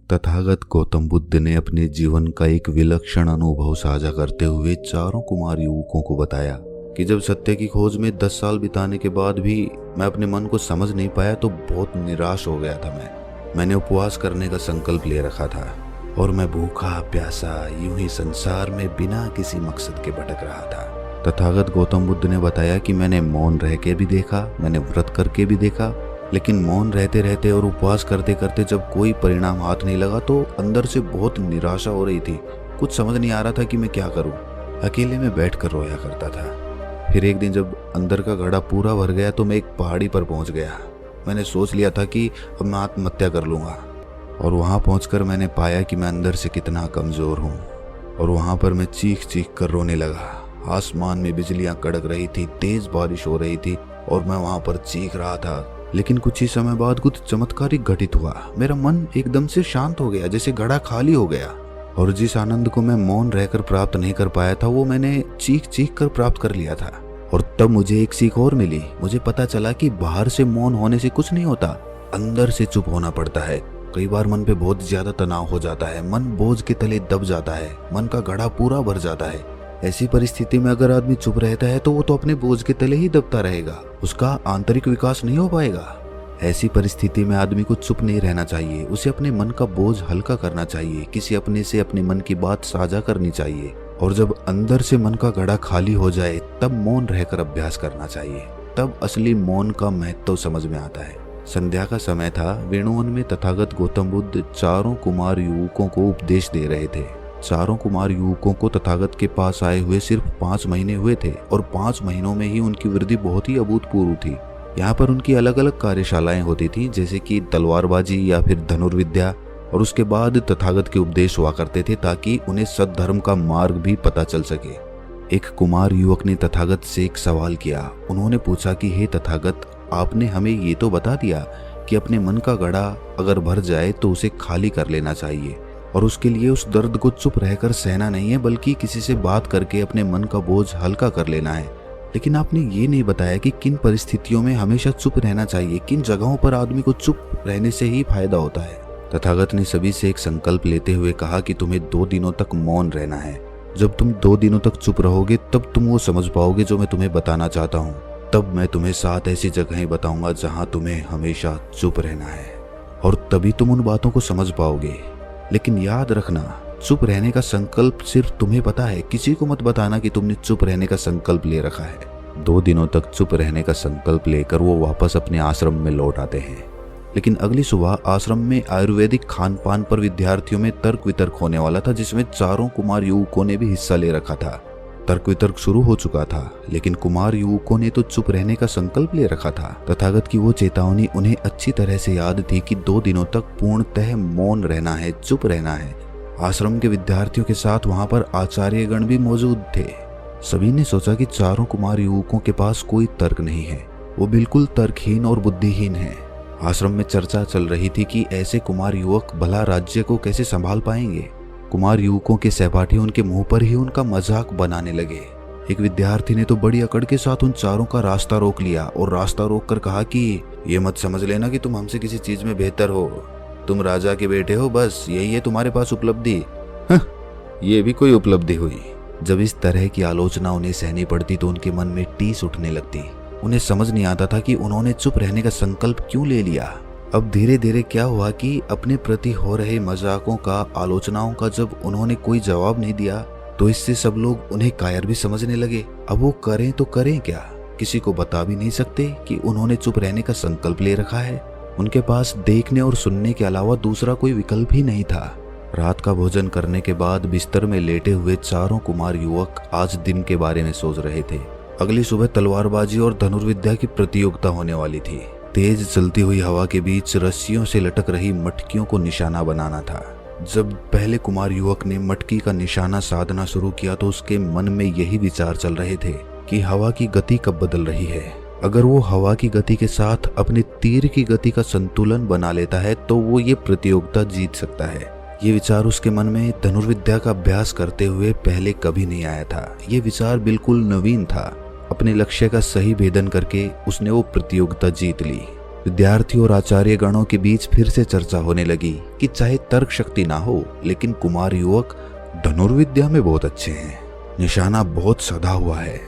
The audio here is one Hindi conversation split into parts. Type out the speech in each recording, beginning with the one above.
तथागत गौतम बुद्ध ने अपने जीवन का एक विलक्षण अनुभव साझा करते हुए चारों कुमार युवकों को बताया कि जब सत्य की खोज में 10 साल बिताने के बाद भी मैं अपने मन को समझ नहीं पाया तो बहुत निराश हो गया था। मैंने उपवास करने का संकल्प ले रखा था और मैं भूखा प्यासा यूं ही संसार में बिना किसी मकसद के भटक रहा था। तथागत गौतम बुद्ध ने बताया कि मैंने मौन रह के भी देखा, मैंने व्रत करके भी देखा, लेकिन मौन रहते रहते और उपवास करते करते जब कोई परिणाम हाथ नहीं लगा तो अंदर से बहुत निराशा हो रही थी। कुछ समझ नहीं आ रहा था कि मैं क्या करूं। अकेले में बैठकर रोया करता था। फिर एक दिन जब अंदर का घड़ा पूरा भर गया तो मैं एक पहाड़ी पर पहुंच गया। मैंने सोच लिया था कि अब मैं आत्महत्या कर लूंगा और वहां पहुंचकर मैंने पाया कि मैं अंदर से कितना कमजोर हूं। और वहां पर मैं चीख चीख कर रोने लगा। आसमान में बिजलियां कड़क रही थी, तेज बारिश हो रही थी और मैं वहां पर चीख रहा था। लेकिन कुछ ही समय बाद कुछ चमत्कारिक घटित हुआ। मेरा मन एकदम से शांत हो गया, जैसे घड़ा खाली हो गया। और जिस आनंद को मैं मौन रहकर प्राप्त नहीं कर पाया था वो मैंने चीख चीख कर प्राप्त कर लिया था। और तब मुझे एक सीख और मिली। मुझे पता चला कि बाहर से मौन होने से कुछ नहीं होता, अंदर से चुप होना पड़ता है। कई बार मन पे बहुत ज्यादा तनाव हो जाता है, मन बोझ के तले दब जाता है, मन का घड़ा पूरा भर जाता है। ऐसी परिस्थिति में अगर आदमी चुप रहता है तो वो तो अपने बोझ के तले ही दबता रहेगा, उसका आंतरिक विकास नहीं हो पाएगा। ऐसी परिस्थिति में आदमी को चुप नहीं रहना चाहिए, उसे अपने मन का बोझ हल्का करना चाहिए, किसी अपने से अपने मन की बात साझा करनी चाहिए। और जब अंदर से मन का घड़ा खाली हो जाए तब मौन रहकर अभ्यास करना चाहिए। तब असली मौन का महत्व समझ में आता है। संध्या का समय था। वेणुवन में तथागत गौतम बुद्ध चारों कुमार युवकों को उपदेश दे रहे थे। चारों कुमार युवकों को तथागत के पास आए हुए सिर्फ 5 महीने हुए थे और 5 महीनों में ही उनकी वृद्धि बहुत ही अभूतपूर्व थी। यहाँ पर उनकी अलग अलग कार्यशालाएं होती थी, जैसे कि तलवारबाजी या फिर धनुर्विद्या, और उसके बाद तथागत के उपदेश हुआ करते थे ताकि उन्हें सद्धर्म का मार्ग भी पता चल सके। एक कुमार युवक ने तथागत से एक सवाल किया। उन्होंने पूछा कि हे तथागत, आपने हमें ये तो बता दिया कि अपने मन का घड़ा अगर भर जाए तो उसे खाली कर लेना चाहिए और उसके लिए उस दर्द को चुप रहकर सहना नहीं है बल्कि किसी से बात करके अपने मन का बोझ हल्का कर लेना है। लेकिन आपने ये नहीं बताया कि किन परिस्थितियों में हमेशा चुप रहना चाहिए, किन जगहों पर आदमी को चुप रहने से ही फायदा होता है। तथागत ने सभी से एक संकल्प लेते हुए कहा कि तुम्हें 2 दिनों तक मौन रहना है। जब तुम 2 दिनों तक चुप रहोगे तब तुम वो समझ पाओगे जो मैं तुम्हें बताना चाहता हूँ। तब मैं तुम्हें 7 ऐसी जगहें बताऊंगा जहाँ तुम्हें हमेशा चुप रहना है और तभी तुम उन बातों को समझ पाओगे। लेकिन याद रखना, चुप रहने का संकल्प सिर्फ तुम्हें पता है, किसी को मत बताना कि तुमने चुप रहने का संकल्प ले रखा है। 2 दिनों तक चुप रहने का संकल्प लेकर वो वापस अपने आश्रम में लौट आते हैं। लेकिन अगली सुबह आश्रम में आयुर्वेदिक खान पान पर विद्यार्थियों में तर्क वितर्क होने वाला था, जिसमें चारों कुमार युवकों ने भी हिस्सा ले रखा था। तर्क वितर्क शुरू हो चुका था, लेकिन कुमार युवकों ने तो चुप रहने का संकल्प ले रखा था। तथागत की वो चेतावनी उन्हें अच्छी तरह से याद थी कि 2 दिनों तक पूर्णतः मौन रहना है, चुप रहना है। आश्रम के विद्यार्थियों के साथ वहां पर आचार्यगण भी मौजूद थे। सभी ने सोचा कि चारों कुमार युवकों के पास कोई तर्क नहीं है, वो बिल्कुल तर्कहीन और बुद्धिहीन है। आश्रम में चर्चा चल रही थी कि ऐसे कुमार युवक भला राज्य को कैसे संभाल पाएंगे। कुमार युवकों के सहपाठी उनके मुंह पर ही उनका मजाक बनाने लगे। एक विद्यार्थी ने तो बड़ी अकड़ के साथ उन चारों का रास्ता रोक लिया और रास्ता रोक कर कहा कि ये मत समझ लेना कि तुम हमसे किसी चीज में बेहतर हो, तुम राजा के बेटे हो, बस यही है तुम्हारे पास उपलब्धि। ये भी कोई उपलब्धि हुई। जब इस तरह की आलोचना उन्हें सहनी पड़ती तो उनके मन में टीस उठने लगती। उन्हें समझ नहीं आता था कि उन्होंने चुप रहने का संकल्प क्यों ले लिया। अब धीरे धीरे क्या हुआ कि अपने प्रति हो रहे मजाकों का, आलोचनाओं का जब उन्होंने कोई जवाब नहीं दिया तो इससे सब लोग उन्हें कायर भी समझने लगे। अब वो करें तो करें क्या, किसी को बता भी नहीं सकते कि उन्होंने चुप रहने का संकल्प ले रखा है। उनके पास देखने और सुनने के अलावा दूसरा कोई विकल्प ही नहीं था। रात का भोजन करने के बाद बिस्तर में लेटे हुए चारों कुमार युवक आज दिन के बारे में सोच रहे थे। अगली सुबह तलवारबाजी और धनुर्विद्या की प्रतियोगिता होने वाली थी। तेज चलती हुई हवा के बीच रस्सियों से लटक रही मटकियों को निशाना बनाना था। जब पहले कुमार युवक ने मटकी का निशाना साधना शुरू किया तो उसके मन में यही विचार चल रहे थे कि हवा की गति कब बदल रही है। अगर वो हवा की गति के साथ अपने तीर की गति का संतुलन बना लेता है तो वो ये प्रतियोगिता जीत सकता है। ये विचार उसके मन में धनुर्विद्या का अभ्यास करते हुए पहले कभी नहीं आया था। ये विचार बिल्कुल नवीन था। अपने लक्ष्य का सही भेदन करके उसने वो प्रतियोगिता जीत ली। विद्यार्थी और आचार्य गणों के बीच फिर से चर्चा होने लगी कि चाहे तर्क शक्ति ना हो, लेकिन कुमार युवक धनुर्विद्या में बहुत अच्छे हैं। निशाना बहुत सधा हुआ है।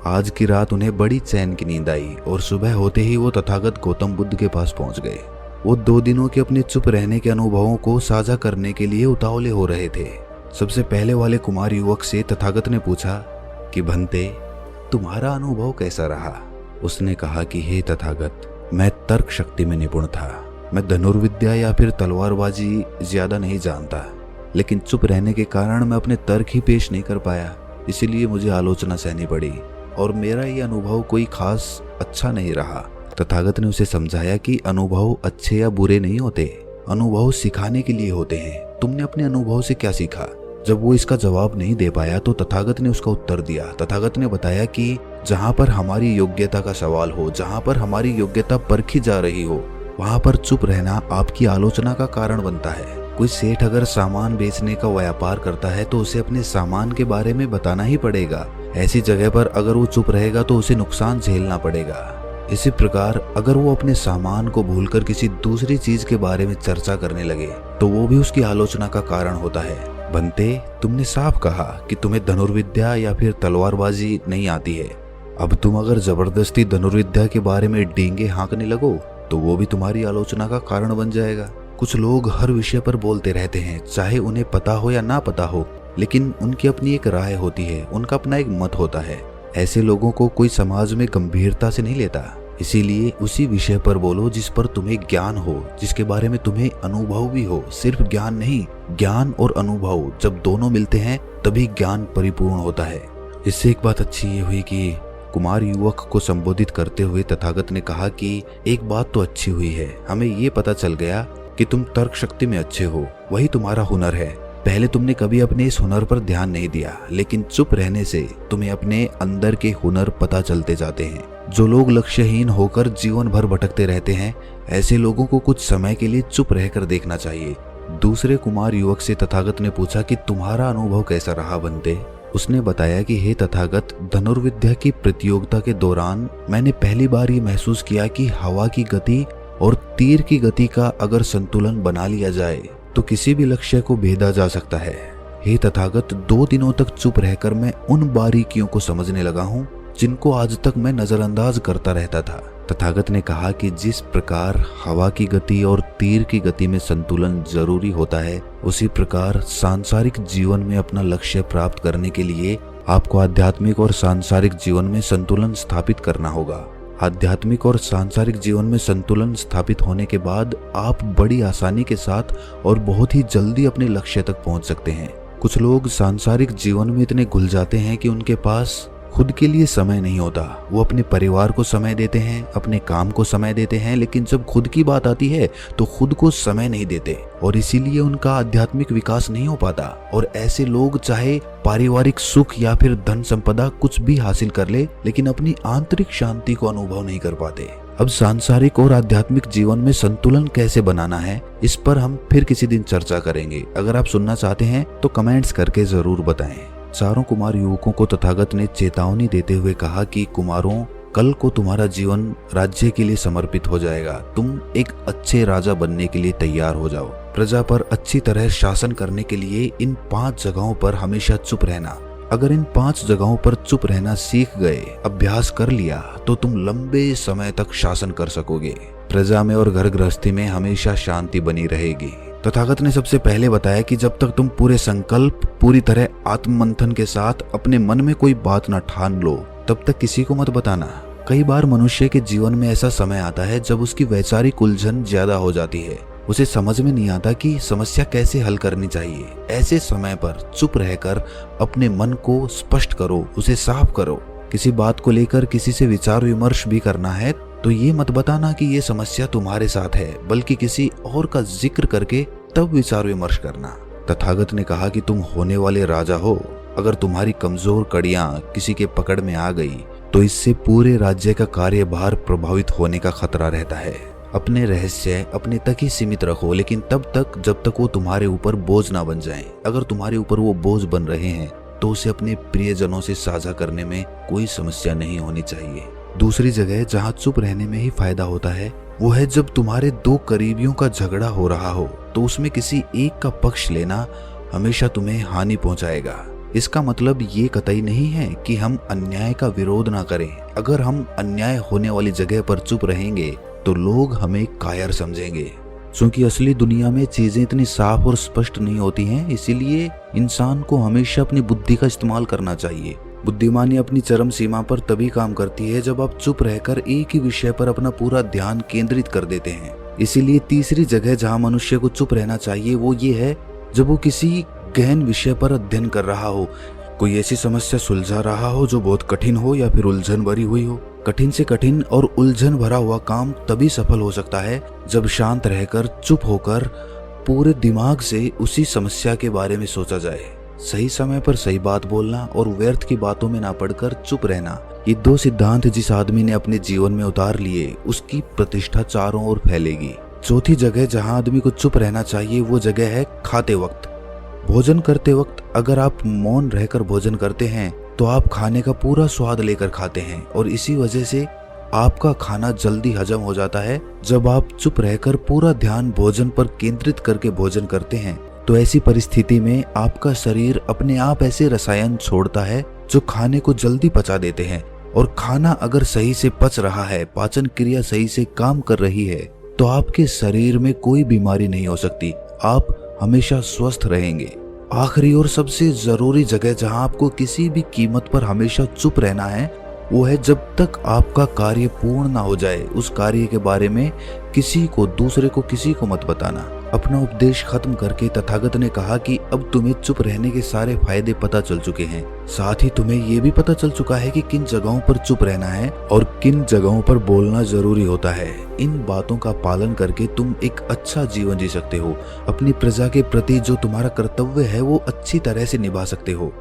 आज की रात उन्हें बड़ी चैन की नींद आई और सुबह होते ही वो तथागत गौतम बुद्ध के पास पहुंच गए। वो 2 दिनों के अपने चुप रहने के अनुभवों को साझा करने के लिए उतावले हो रहे थे। सबसे पहले वाले कुमार युवक से तथागत ने पूछा कि भंते, तुम्हारा अनुभव कैसा रहा? उसने कहा कि हे तथागत, मैं तर्क शक्ति में निपुण था। मैं धनुर्विद्या या फिर तलवारबाजी ज्यादा नहीं जानता, लेकिन चुप रहने के कारण मैं अपने तर्क ही पेश नहीं कर पाया, इसीलिए मुझे आलोचना सहनी पड़ी और मेरा ये अनुभव कोई खास अच्छा नहीं रहा। तथागत ने उसे समझाया कि अनुभव अच्छे या बुरे नहीं होते, अनुभव सिखाने के लिए होते हैं। तुमने अपने अनुभव से क्या सीखा? जब वो इसका जवाब नहीं दे पाया तो तथागत ने उसका उत्तर दिया। तथागत ने बताया कि जहाँ पर हमारी योग्यता का सवाल हो, जहाँ पर हमारी योग्यता परखी जा रही हो, वहाँ पर चुप रहना आपकी आलोचना का कारण बनता है। कोई सेठ अगर सामान बेचने का व्यापार करता है तो उसे अपने सामान के बारे में बताना ही पड़ेगा। ऐसी जगह पर अगर वो चुप रहेगा तो उसे नुकसान झेलना पड़ेगा। इसी प्रकार अगर वो अपने सामान को भूलकर किसी दूसरी चीज के बारे में चर्चा करने लगे तो वो भी उसकी आलोचना का कारण होता है। बंते, तुमने साफ कहा कि तुम्हें धनुर्विद्या या फिर तलवारबाजी नहीं आती है। अब तुम अगर जबरदस्ती धनुर्विद्या के बारे में डींगे हाँकने लगो तो वो भी तुम्हारी आलोचना का कारण बन जाएगा। कुछ लोग हर विषय पर बोलते रहते हैं, चाहे उन्हें पता हो या ना पता हो, लेकिन उनकी अपनी एक राय होती है, उनका अपना एक मत होता है। ऐसे लोगों को कोई समाज में गंभीरता से नहीं लेता। इसीलिए उसी विषय पर बोलो जिस पर तुम्हें ज्ञान हो, जिसके बारे में तुम्हें अनुभव भी हो। सिर्फ ज्ञान नहीं, ज्ञान और अनुभव जब दोनों मिलते हैं तभी ज्ञान परिपूर्ण होता है। इससे एक बात अच्छी ये हुई कि कुमार युवक को संबोधित करते हुए तथागत ने कहा कि एक बात तो अच्छी हुई है, हमें ये पता चल गया कि तुम तर्क शक्ति में अच्छे हो, वही तुम्हारा हुनर है। पहले तुमने कभी अपने इस हुनर पर ध्यान नहीं दिया, लेकिन चुप रहने से तुम्हें अपने अंदर के हुनर पता चलते जाते हैं। जो लोग लक्ष्यहीन होकर जीवन भर भटकते रहते हैं, ऐसे लोगों को कुछ समय के लिए चुप रहकर देखना चाहिए। दूसरे कुमार युवक से तथागत ने पूछा कि तुम्हारा अनुभव कैसा रहा बंते? उसने बताया कि हे तथागत, धनुर्विद्या की प्रतियोगिता के दौरान मैंने पहली बार ये महसूस किया कि हवा की गति और तीर की गति का अगर संतुलन बना लिया जाए तो किसी भी लक्ष्य को भेदा जा सकता है। हे तथागत, 2 दिनों तक चुप रहकर मैं उन बारीकियों को समझने लगा हूँ जिनको आज तक मैं नजरअंदाज करता रहता था। तथागत ने कहा कि जिस प्रकार हवा की गति और तीर की गति में संतुलन जरूरी होता है, उसी प्रकार सांसारिक जीवन में अपना लक्ष्य प्राप्त करने के लिए आपको आध्यात्मिक और सांसारिक जीवन में संतुलन स्थापित करना होगा। आध्यात्मिक और सांसारिक जीवन में संतुलन स्थापित होने के बाद आप बड़ी आसानी के साथ और बहुत ही जल्दी अपने लक्ष्य तक पहुंच सकते हैं। कुछ लोग सांसारिक जीवन में इतने घुल जाते हैं कि उनके पास खुद के लिए समय नहीं होता। वो अपने परिवार को समय देते हैं, अपने काम को समय देते हैं, लेकिन जब खुद की बात आती है तो खुद को समय नहीं देते और इसीलिए उनका आध्यात्मिक विकास नहीं हो पाता। और ऐसे लोग चाहे पारिवारिक सुख या फिर धन संपदा कुछ भी हासिल कर ले, लेकिन अपनी आंतरिक शांति को अनुभव नहीं कर पाते। अब सांसारिक और आध्यात्मिक जीवन में संतुलन कैसे बनाना है, इस पर हम फिर किसी दिन चर्चा करेंगे। अगर आप सुनना चाहते हैं तो कमेंट्स करके जरूर बताएं। चारों कुमार युवकों को तथागत ने चेतावनी देते हुए कहा कि कुमारों, कल को तुम्हारा जीवन राज्य के लिए समर्पित हो जाएगा। तुम एक अच्छे राजा बनने के लिए तैयार हो जाओ। प्रजा पर अच्छी तरह शासन करने के लिए इन 5 जगहों पर हमेशा चुप रहना। अगर इन 5 जगहों पर चुप रहना सीख गए, अभ्यास कर लिया, तो तुम लंबे समय तक शासन कर सकोगे। प्रजा में और घर गृहस्थी में हमेशा शांति बनी रहेगी। तथागत ने सबसे पहले बताया कि जब तक तुम पूरे संकल्प, पूरी तरह आत्ममंथन के साथ अपने मन में कोई बात न ठान लो, तब तक किसी को मत बताना। कई बार मनुष्य के जीवन में ऐसा समय आता है जब उसकी वैचारिक उलझन ज्यादा हो जाती है, उसे समझ में नहीं आता कि समस्या कैसे हल करनी चाहिए। ऐसे समय पर चुप रहकर अपने मन को स्पष्ट करो, उसे साफ करो। किसी बात को लेकर किसी से विचार विमर्श भी करना है तो ये मत बताना कि ये समस्या तुम्हारे साथ है, बल्कि किसी और का जिक्र करके तब विचार विमर्श करना। तथागत ने कहा कि तुम होने वाले राजा हो। अगर तुम्हारी कमजोर कड़ियां किसी के पकड़ में आ गई तो इससे पूरे राज्य का कार्यभार प्रभावित होने का खतरा रहता है। अपने रहस्य अपने तक ही सीमित रखो, लेकिन तब तक जब तक वो तुम्हारे ऊपर बोझ ना बन जाएं। अगर तुम्हारे ऊपर वो बोझ बन रहे हैं तो उसे अपने प्रियजनों से साझा करने में कोई समस्या नहीं होनी चाहिए। दूसरी जगह जहाँ चुप रहने में ही फायदा होता है वो है जब तुम्हारे दो करीबियों का झगड़ा हो रहा हो, तो उसमें किसी एक का पक्ष लेना हमेशा तुम्हें हानि पहुंचाएगा। इसका मतलब ये कतई नहीं है कि हम अन्याय का विरोध ना करें। अगर हम अन्याय होने वाली जगह पर चुप रहेंगे तो लोग हमें कायर समझेंगे। क्योंकि असली दुनिया में चीजें इतनी साफ और स्पष्ट नहीं होती हैं, इसीलिए इंसान को हमेशा अपनी बुद्धि का इस्तेमाल करना चाहिए। बुद्धिमानी अपनी चरम सीमा पर तभी काम करती है जब आप चुप रहकर एक ही विषय पर अपना पूरा ध्यान केंद्रित कर देते हैं। इसीलिए तीसरी जगह जहाँ मनुष्य को चुप रहना चाहिए वो ये है जब वो किसी गहन विषय पर अध्ययन कर रहा हो, कोई ऐसी समस्या सुलझा रहा हो जो बहुत कठिन हो या फिर उलझन भरी हुई हो। कठिन से कठिन और उलझन भरा हुआ काम तभी सफल हो सकता है जब शांत रहकर चुप होकर पूरे दिमाग से उसी समस्या के बारे में सोचा जाए। सही समय पर सही बात बोलना और व्यर्थ की बातों में ना पड़कर चुप रहना, ये दो सिद्धांत जिस आदमी ने अपने जीवन में उतार लिए उसकी प्रतिष्ठा चारों ओर फैलेगी। चौथी जगह जहां आदमी को चुप रहना चाहिए वो जगह है खाते वक्त। भोजन करते वक्त अगर आप मौन रहकर भोजन करते हैं तो आप खाने का पूरा स्वाद लेकर खाते हैं और इसी वजह से आपका खाना जल्दी हजम हो जाता है। जब आप चुप रहकर पूरा ध्यान भोजन पर केंद्रित करके भोजन करते हैं तो ऐसी परिस्थिति में आपका शरीर अपने आप ऐसे रसायन छोड़ता है जो खाने को जल्दी पचा देते हैं। और खाना अगर सही से पच रहा है, पाचन क्रिया सही से काम कर रही है, तो आपके शरीर में कोई बीमारी नहीं हो सकती, आप हमेशा स्वस्थ रहेंगे। आखिरी और सबसे जरूरी जगह जहां आपको किसी भी कीमत पर हमेशा चुप रहना है वो है जब तक आपका कार्य पूर्ण ना हो जाए उस कार्य के बारे में दूसरे को किसी को मत बताना। अपना उपदेश खत्म करके तथागत ने कहा कि अब तुम्हें चुप रहने के सारे फायदे पता चल चुके हैं, साथ ही तुम्हें ये भी पता चल चुका है कि किन जगहों पर चुप रहना है और किन जगहों पर बोलना जरूरी होता है। इन बातों का पालन करके तुम एक अच्छा जीवन जी सकते हो। अपनी प्रजा के प्रति जो तुम्हारा कर्तव्य है वो अच्छी तरह से निभा सकते हो।